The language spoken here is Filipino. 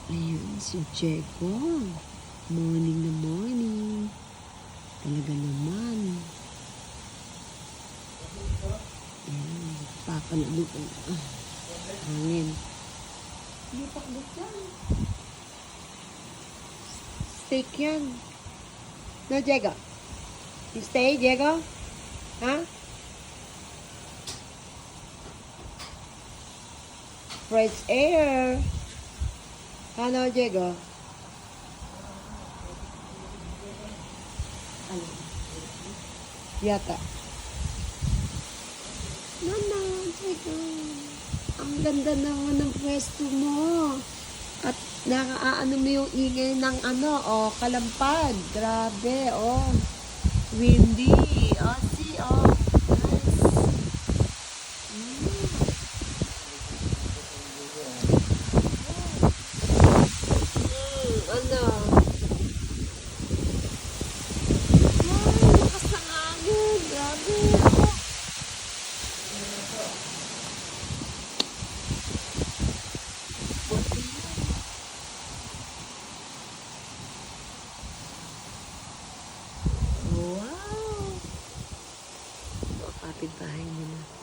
Ayun, si Jeko. Morning na morning. Talaga naman. Ayun, papalabot ang hangin. Hindi pakbot yan. Steak yan. No, Jeko? You stay, Jeko? Ha? Fresh air. Ano, Jeko? Ano? Yata. Mama, Jeko. Ang ganda naman ng pwesto mo. At nakaaano mo yung ingay ng kalampag. Grabe, windy. See, nice. Ano? Ay, lakas ng hangin. Grabe. Wow. Kapit bahay nila.